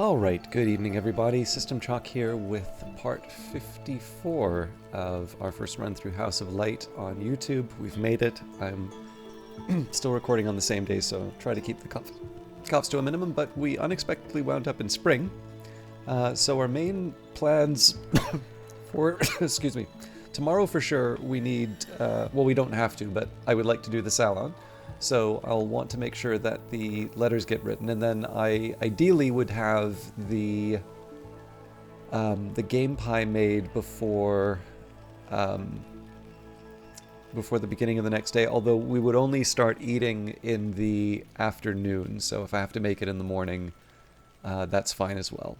Alright, good evening everybody. System Chalk here with part 54 of our first run through House of Light on YouTube. We've made it. I'm still recording on the same day, so try to keep the coughs to a minimum, but we unexpectedly wound up in spring. So our main plans for, excuse me, tomorrow for sure we need, well we don't have to, but I would like to do the salon. So I'll want to make sure that the letters get written, and then I ideally would have the game pie made before before the beginning of the next day. Although we would only start eating in the afternoon, so if I have to make it in the morning, that's fine as well.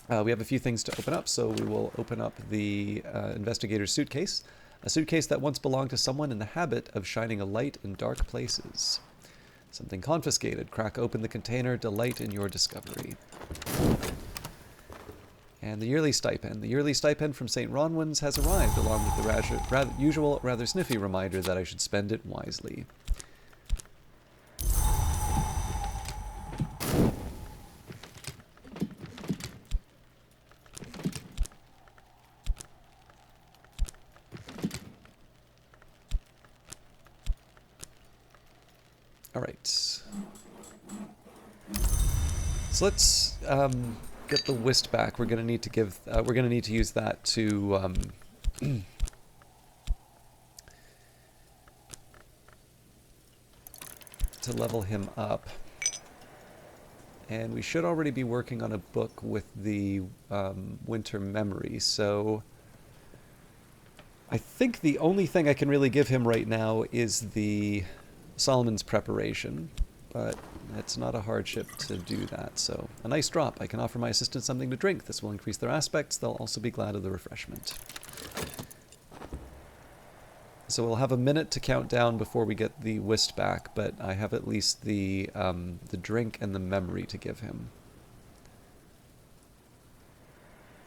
We have a few things to open up, so we will open up the investigator's suitcase. A suitcase that once belonged to someone in the habit of shining a light in dark places. Something confiscated. Crack open the container. Delight in your discovery. And the yearly stipend. The yearly stipend from St. Ronwin's has arrived, along with the usual, rather sniffy reminder that I should spend it wisely. Alright. So let's get the whist back. We're gonna need to give we're gonna need to use that to to level him up. And we should already be working on a book with the winter memory, so I think the only thing I can really give him right now is the Solomon's preparation, but it's not a hardship to do that. So a nice drop. I can offer my assistants something to drink. This will increase their aspects. They'll also be glad of the refreshment. So we'll have a minute to count down before we get the whist back, but I have at least the drink and the memory to give him.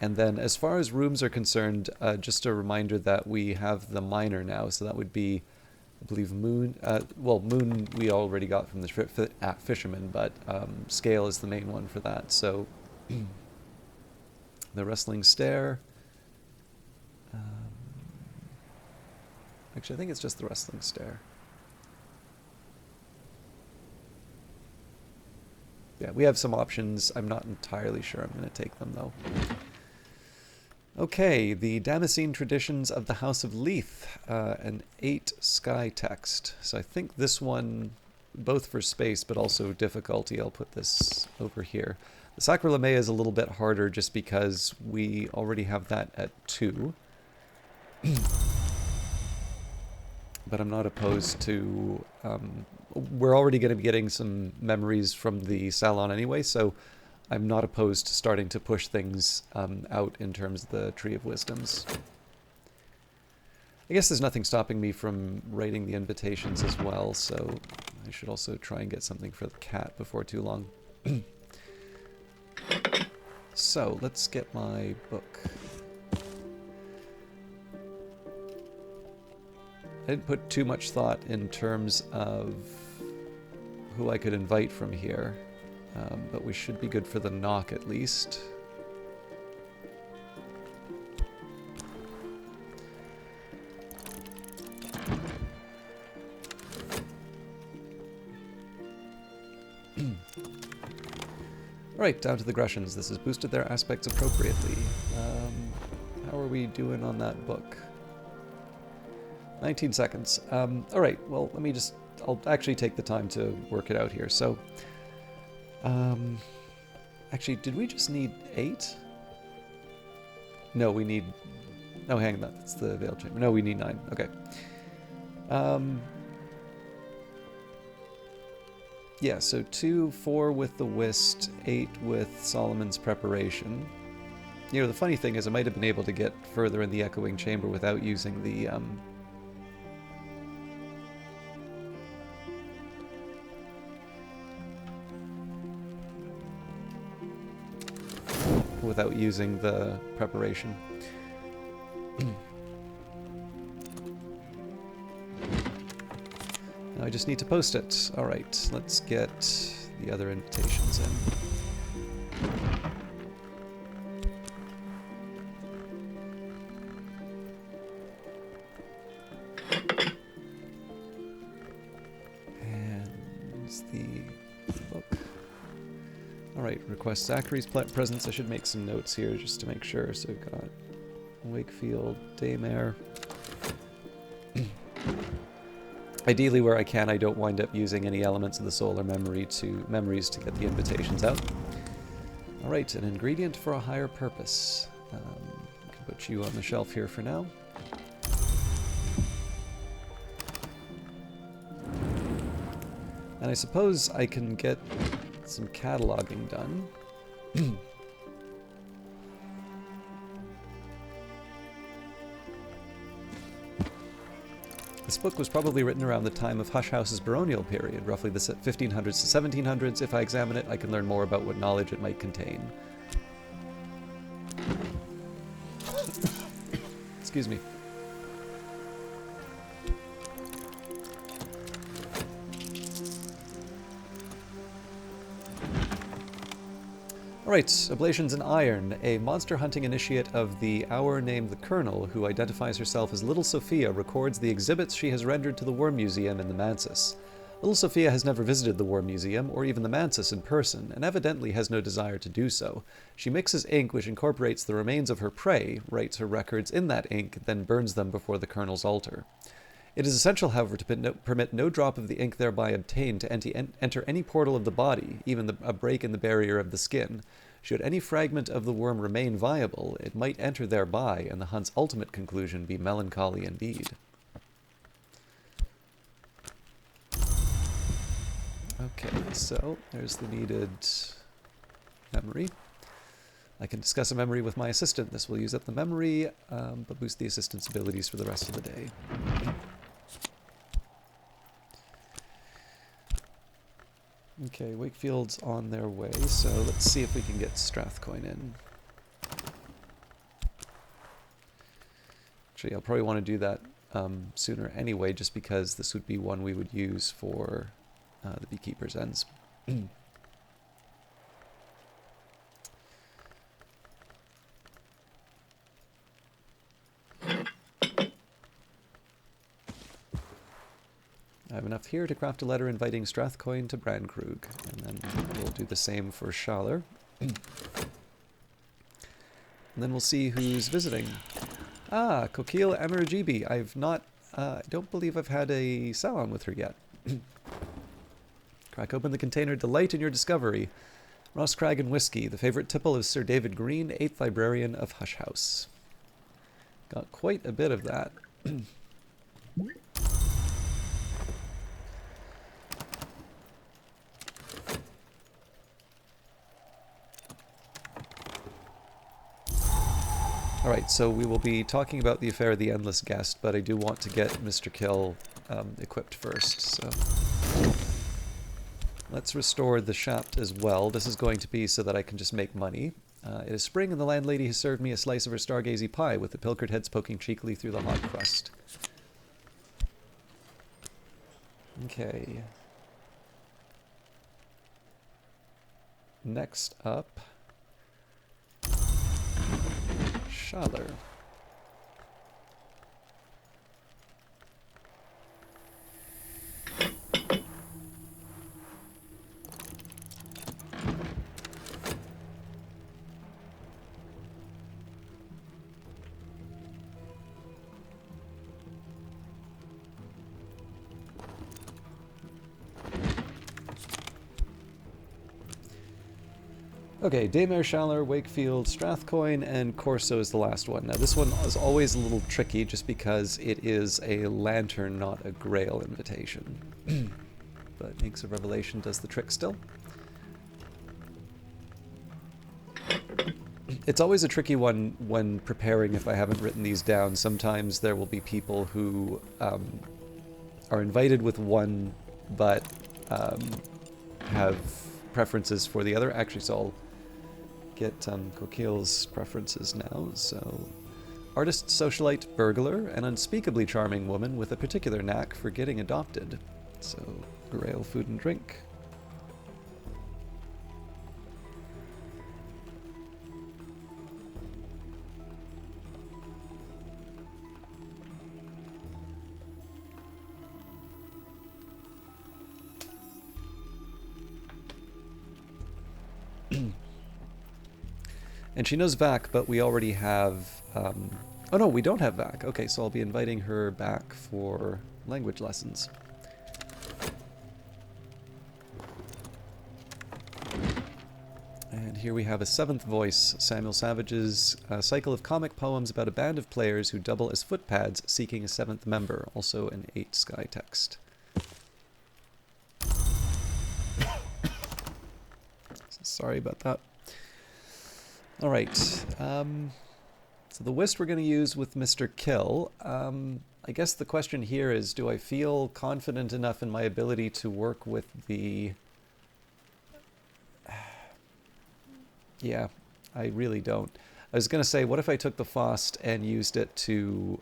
And then as far as rooms are concerned, just a reminder that we have the minor now, so that would be, I believe, Moon. Well, Moon we already got from the Fisherman, but Scale is the main one for that. So the Wrestling Stair. Actually, I think it's just the Wrestling Stair. Yeah, we have some options. I'm not entirely sure I'm going to take them, though. Okay, the Damascene Traditions of the House of Leith, an 8 sky text. So I think this one, both for space but also difficulty, I'll put this over here. The Sacralamea is a little bit harder just because we already have that at 2. But I'm not opposed to... we're already going to be getting some memories from the Salon anyway, so I'm not opposed to starting to push things out in terms of the Tree of Wisdoms. I guess there's nothing stopping me from writing the invitations as well, so I should also try and get something for the cat before too long. So, let's get my book. I didn't put too much thought in terms of who I could invite from here. But we should be good for the knock at least. Alright, down to the Greshams. This has boosted their aspects appropriately. How are we doing on that book? 19 seconds. Alright, well, let me just... I'll actually take the time to work it out here. So... actually, did we just need 8? No, we need... No, hang on, that's the Veil Chamber. No, we need 9. Okay. Yeah, so 2, 4 with the Whist, 8 with Solomon's preparation. You know, the funny thing is I might have been able to get further in the Echoing Chamber without using the, without using the preparation. Now I just need to post it. Alright, let's get the other invitations in. Alright, request Zachary's presence. I should make some notes here just to make sure. So we've got Wakefield, Daymare. Ideally, where I can, I don't wind up using any elements of the solar memories to get the invitations out. Alright, an ingredient for a higher purpose. I can put you on the shelf here for now. And I suppose I can get some cataloging done. This book was probably written around the time of Hush House's baronial period, roughly the 1500s to 1700s. If I examine it, I can learn more about what knowledge it might contain. Excuse me. Alright, Ablations in Iron, a monster hunting initiate of the hour named the Colonel, who identifies herself as Little Sophia, records the exhibits she has rendered to the War Museum in the Mansus. Little Sophia has never visited the War Museum, or even the Mansus in person, and evidently has no desire to do so. She mixes ink which incorporates the remains of her prey, writes her records in that ink, then burns them before the Colonel's altar. It is essential, however, to permit no drop of the ink thereby obtained to enter any portal of the body, even a break in the barrier of the skin. Should any fragment of the worm remain viable, it might enter thereby, and the hunt's ultimate conclusion be melancholy indeed. Okay, so there's the needed memory. I can discuss a memory with my assistant. This will use up the memory, but boost the assistant's abilities for the rest of the day. Okay, Wakefield's on their way, so let's see if we can get Strathcoin in. Actually, I'll probably want to do that sooner anyway, just because this would be one we would use for the Beekeeper's Ends. I have enough here to craft a letter inviting Strathcoin to Brandkrug, and then we'll do the same for Schaller. And then we'll see who's visiting. Ah, Kokil Amarajibi. I don't believe I've had a salon with her yet. Crack open the container. Delight in your discovery. Ross Crag and Whiskey, the favorite tipple of Sir David Green, 8th Librarian of Hush House. Got quite a bit of that. Alright, so we will be talking about the affair of the Endless Guest, but I do want to get Mr. Kill equipped first, so... Let's restore the shaft as well. This is going to be so that I can just make money. It is spring and the landlady has served me a slice of her stargazy pie with the pilchard heads poking cheekily through the hot crust. Okay. Next up... Schaller. Okay, Daymare, Schaller, Wakefield, Strathcoin, and Corso is the last one. Now this one is always a little tricky just because it is a lantern, not a grail invitation. But Inks of Revelation does the trick still. It's always a tricky one when preparing if I haven't written these down. Sometimes there will be people who are invited with one but have preferences for the other. Actually, so I'll get Kokil's preferences now. So, artist, socialite, burglar, an unspeakably charming woman with a particular knack for getting adopted. So, Grail, food and drink. And she knows Vac, but we already have... oh no, we don't have Vac. Okay, so I'll be inviting her back for language lessons. And here we have a seventh voice, Samuel Savage's cycle of comic poems about a band of players who double as footpads seeking a seventh member, also an 8 sky text. Sorry about that. Alright, so the whist we're going to use with Mr. Kill. I guess the question here is, do I feel confident enough in my ability to work with the... Yeah, I really don't. I was going to say, what if I took the Faust and used it to...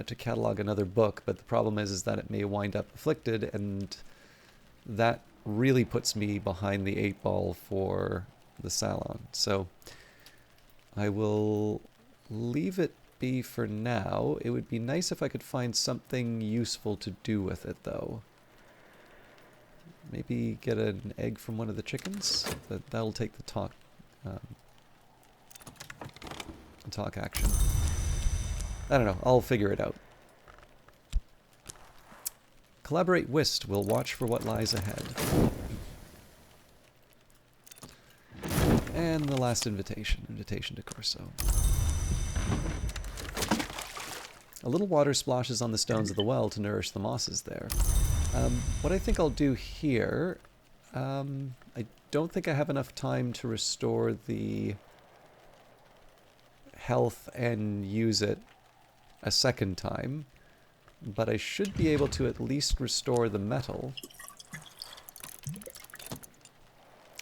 to catalog another book, but the problem is that it may wind up afflicted, and that really puts me behind the 8 ball for the Salon. So I will leave it be for now. It would be nice if I could find something useful to do with it, though. Maybe get an egg from one of the chickens. That'll take the talk action. I don't know. I'll figure it out. Collaborate whist. We'll watch for what lies ahead. And the last invitation. Invitation to Corso. A little water splashes on the stones of the well to nourish the mosses there. What I think I'll do here... I don't think I have enough time to restore the health and use it a second time, but I should be able to at least restore the metal.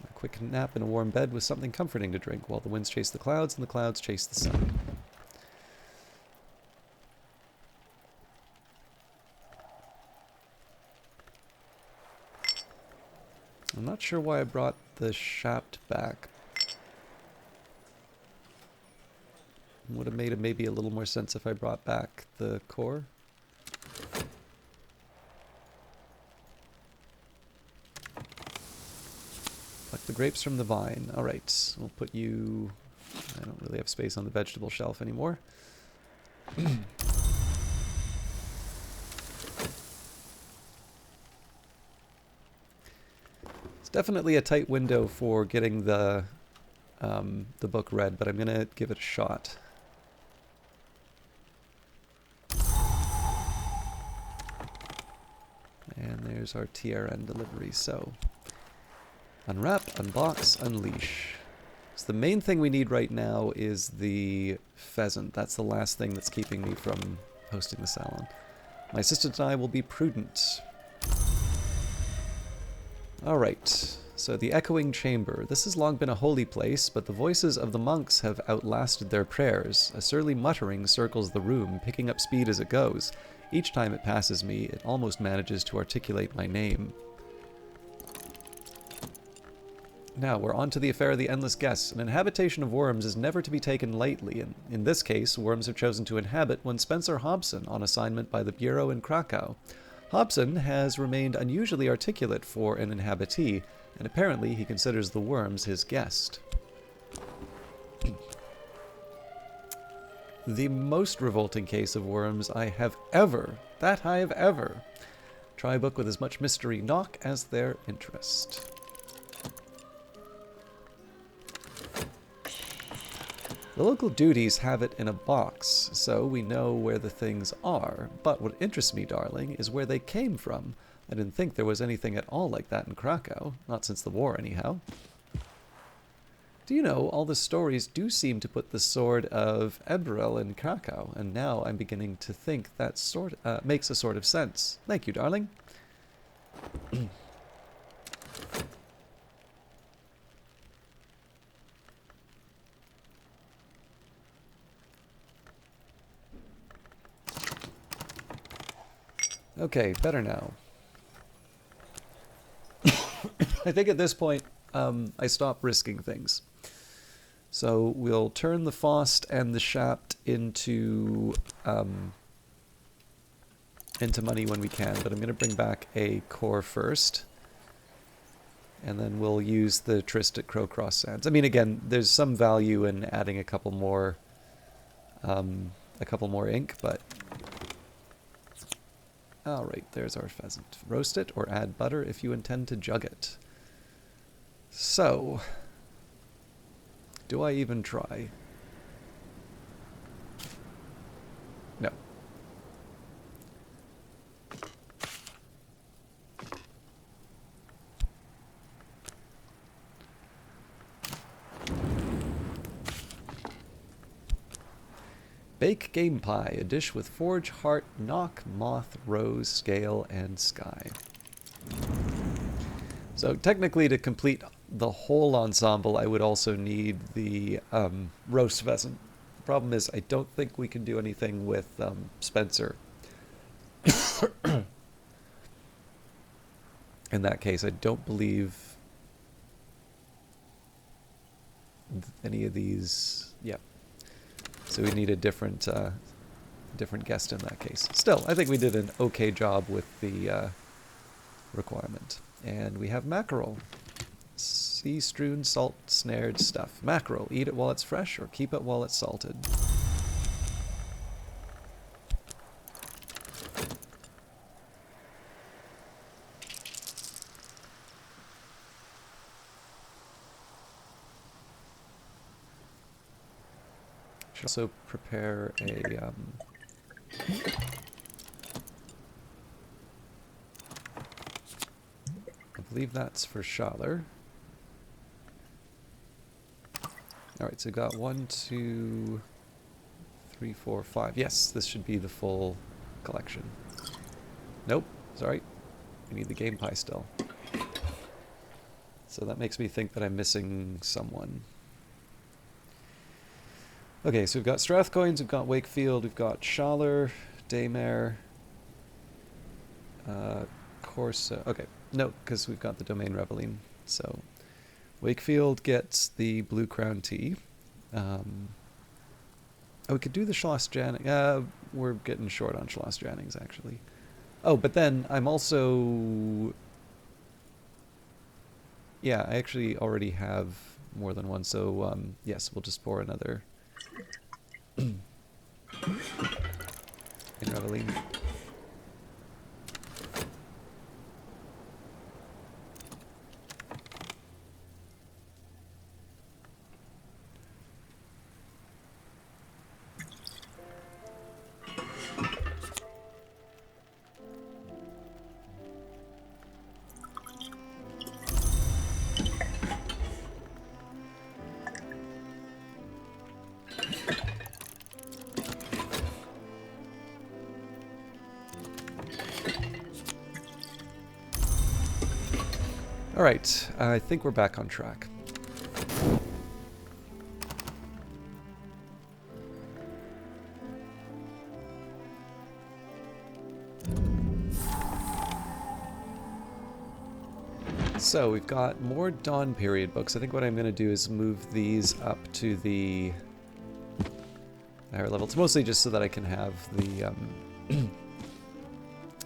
A quick nap in a warm bed with something comforting to drink while the winds chase the clouds and the clouds chase the sun. I'm not sure why I brought the shaft back. Would have made it maybe a little more sense if I brought back the core. Pluck the grapes from the vine. Alright, we'll put you... I don't really have space on the vegetable shelf anymore. It's definitely a tight window for getting the book read, but I'm going to give it a shot. And there's our TRN delivery. So, unwrap, unbox, unleash. So the main thing we need right now is the pheasant. That's the last thing that's keeping me from hosting the salon. My assistant and I will be prudent. Alright, so the echoing chamber. This has long been a holy place, but the voices of the monks have outlasted their prayers. A surly muttering circles the room, picking up speed as it goes. Each time it passes me, it almost manages to articulate my name. Now, we're on to the affair of the endless guests. An inhabitation of worms is never to be taken lightly, and in this case, worms have chosen to inhabit one Spencer Hobson on assignment by the Bureau in Krakow. Hobson has remained unusually articulate for an inhabitee, and apparently he considers the worms his guest. The most revolting case of worms I have ever, try a book with as much mystery knock as their interest. The local duties have it in a box, so we know where the things are, but what interests me, darling, is where they came from. I didn't think there was anything at all like that in Krakow, not since the war anyhow. Do you know, all the stories do seem to put the sword of Ebrel in Krakow, and now I'm beginning to think that makes a sort of sense. Thank you, darling. Okay, better now. I think at this point, I stop risking things. So we'll turn the Faust and the Shaft into into money when we can, but I'm going to bring back a core first. And then we'll use the Tryst at Crowcross Sands. I mean, again, there's some value in adding a couple more ink, but... Alright, there's our pheasant. Roast it or add butter if you intend to jug it. So... do I even try? No. Bake game pie, a dish with forge, heart, knock, moth, rose, scale, and sky. So technically, to complete the whole ensemble, I would also need the roast pheasant. The problem is I don't think we can do anything with Spencer. In that case, I don't believe any of these... yeah. So we need a different guest in that case. Still, I think we did an okay job with the requirement. And we have mackerel. Sea-strewn, salt-snared stuff. Mackerel. Eat it while it's fresh or keep it while it's salted. Should also prepare a I believe that's for Schaller. Alright, so we've got 1, 2, 3, 4, 5. Yes, this should be the full collection. Nope, sorry. We need the game pie still. So that makes me think that I'm missing someone. Okay, so we've got Strathcoins, we've got Wakefield, we've got Schaller, Daymare, Corsa. Okay, no, because we've got the Domain Reveline. So Wakefield gets the Blue Crown Tea. Oh, we could do the Schloss Jannings. We're getting short on Schloss Jannings, actually. Oh, but then I'm also... yeah, I actually already have more than one, so yes, we'll just pour another... in Reveline. Alright, I think we're back on track. So we've got more Dawn period books. I think what I'm going to do is move these up to the higher level. It's mostly just so that I can have the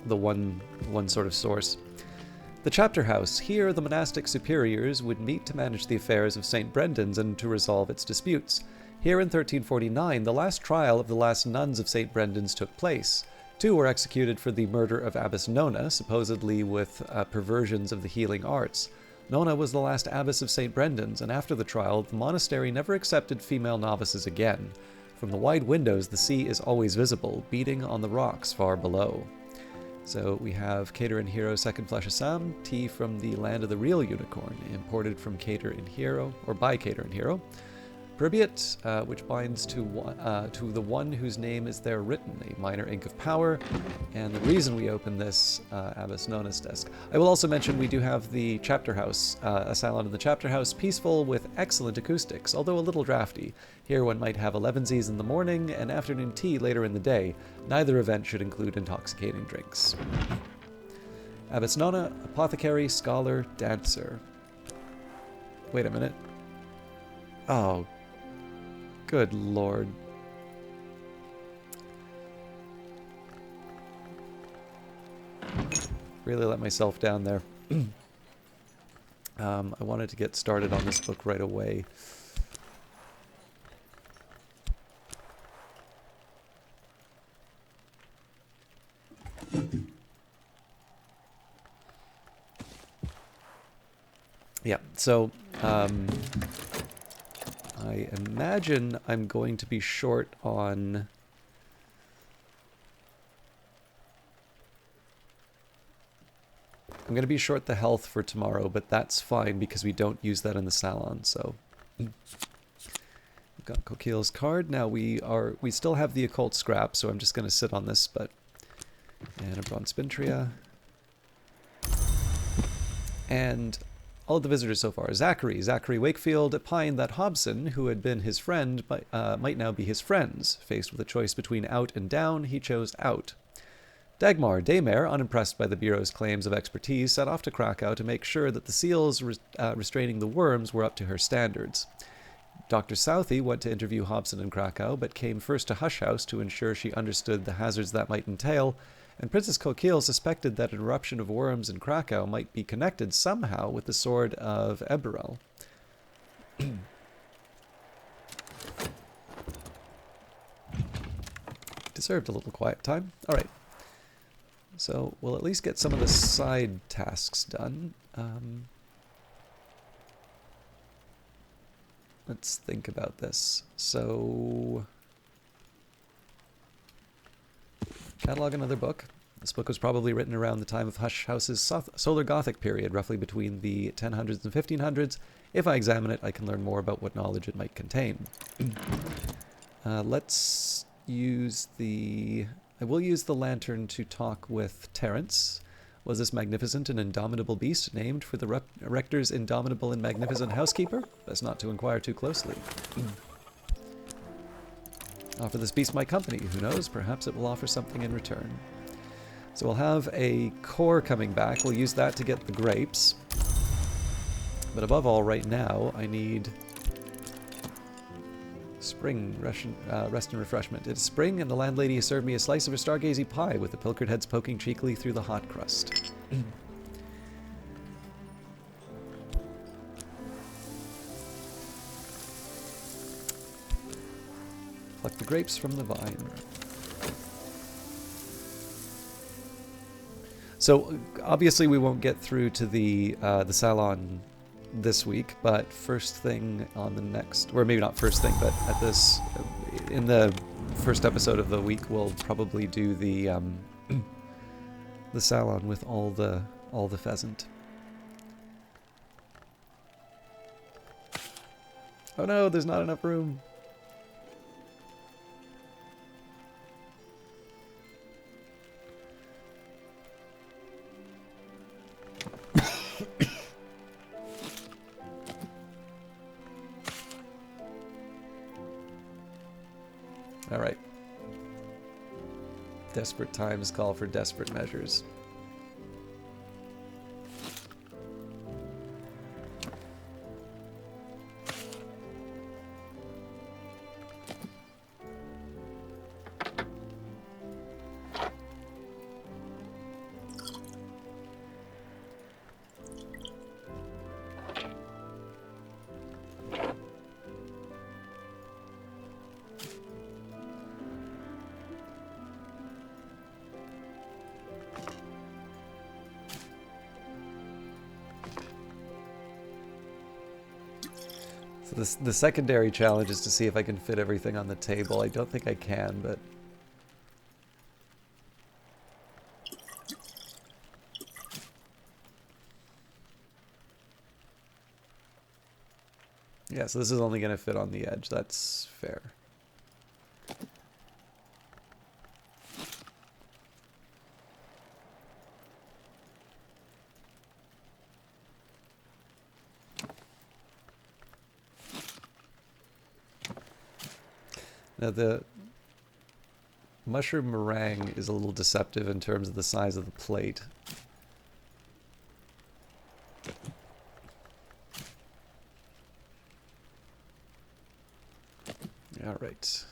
the one sort of source. The Chapter House. Here, the monastic superiors would meet to manage the affairs of St. Brendan's and to resolve its disputes. Here in 1349, the last trial of the last nuns of St. Brendan's took place. 2 were executed for the murder of Abbess Nona, supposedly with perversions of the healing arts. Nona was the last abbess of St. Brendan's, and after the trial, the monastery never accepted female novices again. From the wide windows, the sea is always visible, beating on the rocks far below. So we have Cater and Hero Second Flesh Assam, tea from the land of the real unicorn, imported from Cater and Hero, or by Cater and Hero. Pribiat, which binds to the one whose name is there written, a minor ink of power, and the reason we open this Abbess Nona's desk. I will also mention we do have the Chapter House, a salon in the Chapter House, peaceful with excellent acoustics, although a little drafty. Here one might have 11sies in the morning and afternoon tea later in the day. Neither event should include intoxicating drinks. Abbess Nona, apothecary, scholar, dancer. Wait a minute. Oh, good lord. really let myself down there. I wanted to get started on this book right away. Yeah, so I imagine I'm going to be short on... I'm going to be short the health for tomorrow, but that's fine because we don't use that in the salon, so... We've got Coquille's card. Now we still have the occult scrap, so I'm just going to sit on this, but... And a bronze spintria. And all of the visitors so far. Zachary Wakefield opined that Hobson, who had been his friend, might now be his friends. Faced with a choice between out and down, he chose out. Dagmar Daymare, unimpressed by the Bureau's claims of expertise, set off to Krakow to make sure that the seals restraining the worms were up to her standards. Dr. Southey went to interview Hobson in Krakow, but came first to Hush House to ensure she understood the hazards that might entail, and Princess Coquille suspected that an eruption of worms in Krakow might be connected somehow with the sword of Eberel. Deserved a little quiet time. All right. So we'll at least get some of the side tasks done. Let's think about this. So, catalog another book. This book was probably written around the time of Hush House's Solar Gothic period, roughly between the 1000s and 1500s. If I examine it, I can learn more about what knowledge it might contain. Let's use the... I will use the lantern to talk with Terence. Was this magnificent and indomitable beast named for the rector's indomitable and magnificent housekeeper? Best not to inquire too closely. Offer this beast my company. Who knows? Perhaps it will offer something in return. So we'll have a core coming back. We'll use that to get the grapes. But above all, right now, I need... spring, rest and refreshment. It is spring, and the landlady has served me a slice of her stargazy pie with the pilchard heads poking cheekily through the hot crust. Pluck the grapes from the vine. So, obviously we won't get through to the salon this week, but first thing on the next, or maybe not first thing, but at this, in the first episode of the week, we'll probably do the the salon with all the pheasant. Oh no, there's not enough room. All right. Desperate times call for desperate measures. So the secondary challenge is to see if I can fit everything on the table. I don't think I can, but... yeah, so this is only going to fit on the edge. That's fair. Now the mushroom meringue is a little deceptive in terms of the size of the plate. All right.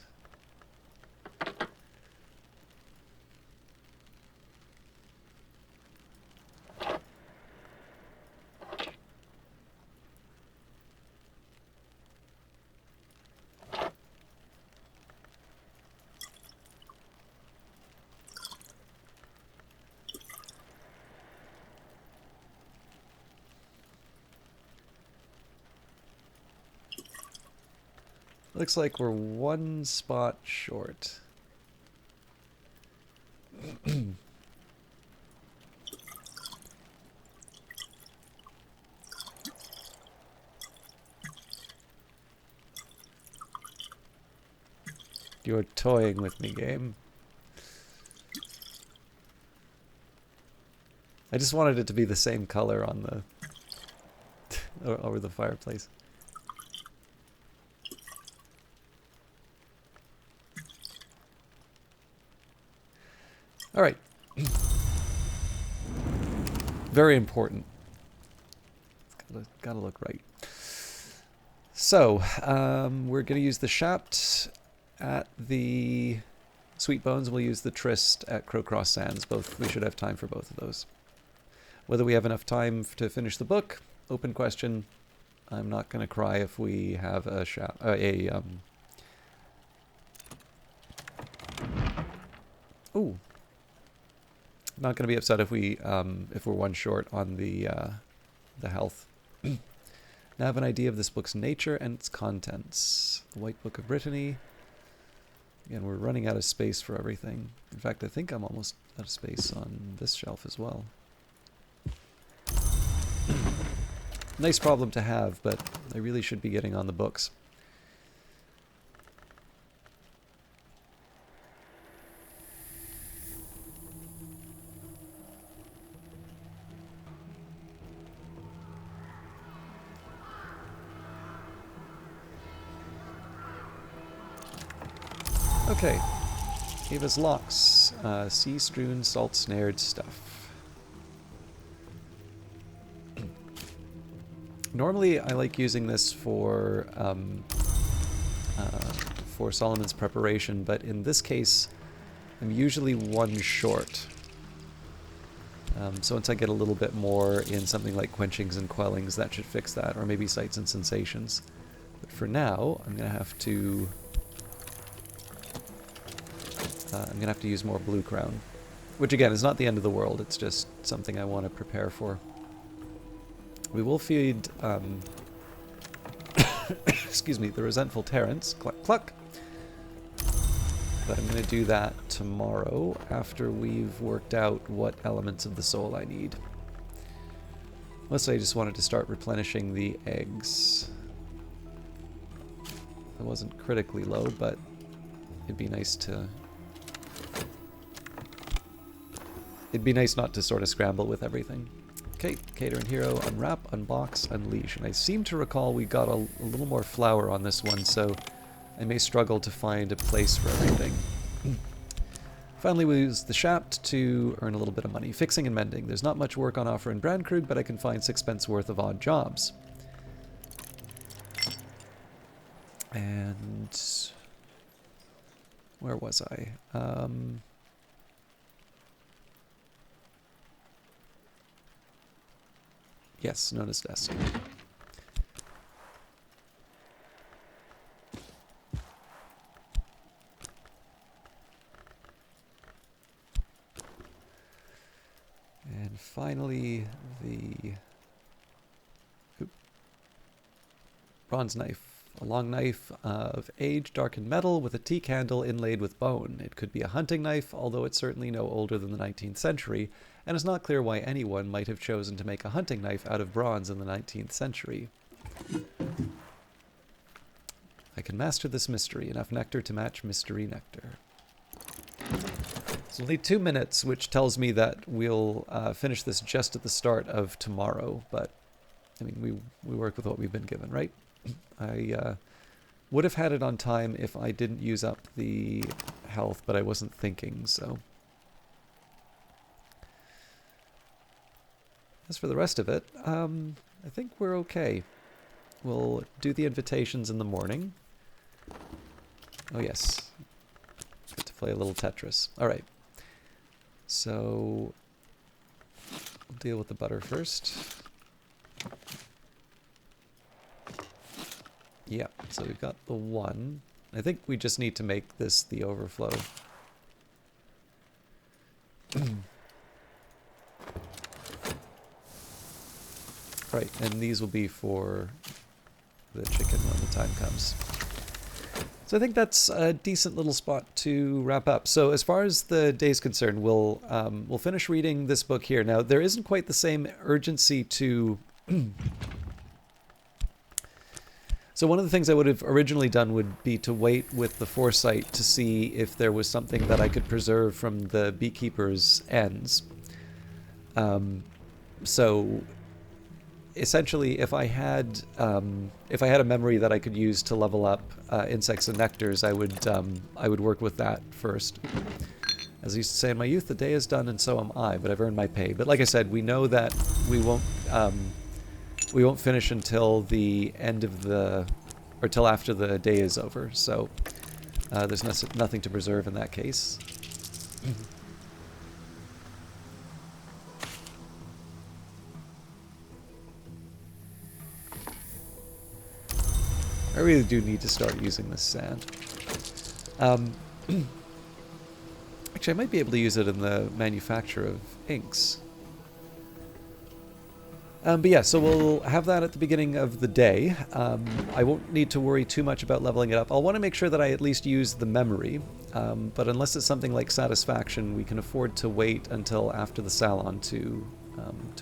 Looks like we're one spot short. You're toying with me, game. I just wanted it to be the same color on the over the fireplace. All right. Very important. It's gotta look right. So, we're going to use the Shapt at the Sweet Bones. We'll use the Tryst at Crowcross Sands. Both, we should have time for both of those. Whether we have enough time to finish the book, open question. I'm not going to cry if we have a ooh. Not going to be upset if we're one short on the health. Now I have an idea of this book's nature and its contents. The White Book of Brittany. Again, we're running out of space for everything. In fact, I think I'm almost out of space on this shelf as well. Nice problem to have, but I really should be getting on the books. Okay, Ava's Locks, sea-strewn, salt-snared stuff. Normally, I like using this for Solomon's preparation, but in this case, I'm usually one short. So once I get a little bit more in something like Quenchings and Quellings, that should fix that, or maybe Sights and Sensations. But for now, I'm going to have to... use more Blue Crown. Which again is not the end of the world, it's just something I want to prepare for. We will feed, excuse me, the Resentful Terrence, cluck cluck. But I'm going to do that tomorrow after we've worked out what elements of the soul I need. Mostly I just wanted to start replenishing the eggs. I wasn't critically low, but it'd be nice to... It'd be nice not to sort of scramble with everything. Okay, Cater and Hero, unwrap, unbox, unleash. And I seem to recall we got a little more flour on this one, so I may struggle to find a place for everything. Finally, we use the Shapt to earn a little bit of money. Fixing and mending. There's not much work on offer in Brandkrug, but I can find 6 pence worth of odd jobs. And... where was I? Yes, Nona's desk. And finally, the bronze knife. A long knife of age, darkened metal with a teak handle inlaid with bone. It could be a hunting knife, although it's certainly no older than the 19th century, and it's not clear why anyone might have chosen to make a hunting knife out of bronze in the 19th century. I can master this mystery. Enough nectar to match mystery nectar. It's only 2 minutes, which tells me that we'll finish this just at the start of tomorrow, but, I mean, we work with what we've been given, right? I would have had it on time if I didn't use up the health, but I wasn't thinking, so. As for the rest of it, I think we're okay. We'll do the invitations in the morning. Oh yes, get to play a little Tetris. Alright, so we'll deal with the butter first. Yeah, so we've got the 1. I think we just need to make this the overflow. Right, and these will be for the chicken when the time comes. So I think that's a decent little spot to wrap up. So as far as the day is concerned, we'll finish reading this book here. Now there isn't quite the same urgency to. So one of the things I would have originally done would be to wait with the foresight to see if there was something that I could preserve from the beekeeper's ends. So essentially, if I had a memory that I could use to level up insects and nectars, I would work with that first. As I used to say in my youth, the day is done and so am I, but I've earned my pay. But like I said, we know that we won't finish until the end of or till after the day is over. So there's nothing to preserve in that case. I really do need to start using this sand. Actually, I might be able to use it in the manufacture of inks. But yeah, so we'll have that at the beginning of the day. I won't need to worry too much about leveling it up. I'll want to make sure that I at least use the memory. But unless it's something like satisfaction, we can afford to wait until after the salon to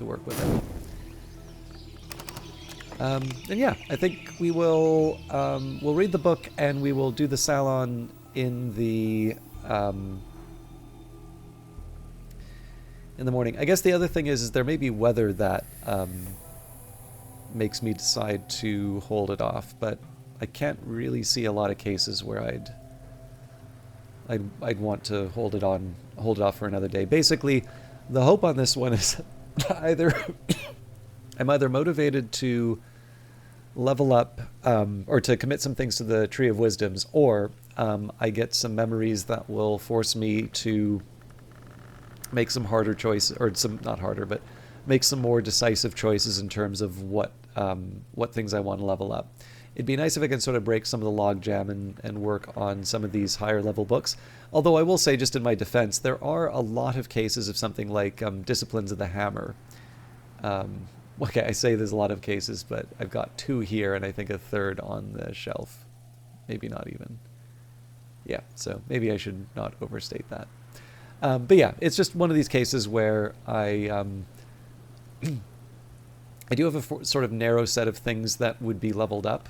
work with it. And yeah, I think we'll read the book and we will do the salon in the morning. I guess the other thing is there may be weather that makes me decide to hold it off, but I can't really see a lot of cases where I'd want to hold it off for another day. Basically, the hope on this one is I'm either motivated to level up or to commit some things to the Tree of Wisdoms, or I get some memories that will force me to make some harder choices, or some, not harder, but make some more decisive choices in terms of what things I want to level up. It'd be nice if I could sort of break some of the logjam and work on some of these higher level books. Although I will say, just in my defense, there are a lot of cases of something like Disciplines of the Hammer. Okay, I say there's a lot of cases, but I've got 2 here and I think a 3rd on the shelf. Maybe not even. Yeah, so maybe I should not overstate that. But yeah, it's just one of these cases where I do have a sort of narrow set of things that would be leveled up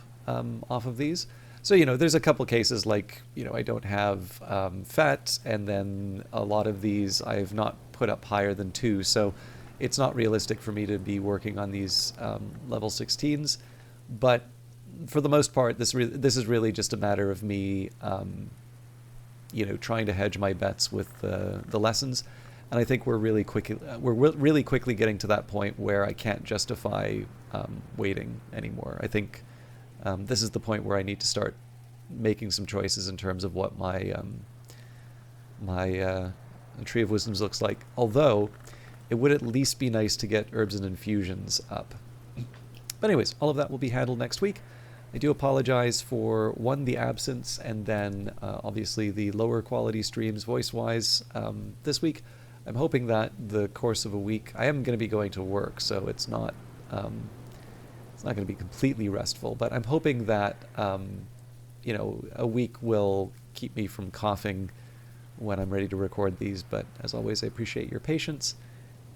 off of these. So, there's a couple cases like, I don't have FET, and then a lot of these I've not put up higher than 2, so it's not realistic for me to be working on these level 16s. But for the most part, this is really just a matter of me trying to hedge my bets with the lessons. And I think we're really quickly getting to that point where I can't justify waiting anymore. I think this is the point where I need to start making some choices in terms of what my Tree of Wisdoms looks like. Although it would at least be nice to get herbs and infusions up. But anyways, all of that will be handled next week. I do apologize for, one, the absence, and then obviously the lower quality streams voice-wise this week. I'm hoping that the course of a week, I am going to be going to work, so it's not going to be completely restful, but I'm hoping that a week will keep me from coughing when I'm ready to record these. But as always, I appreciate your patience,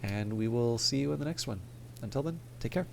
and we will see you in the next one. Until then, take care.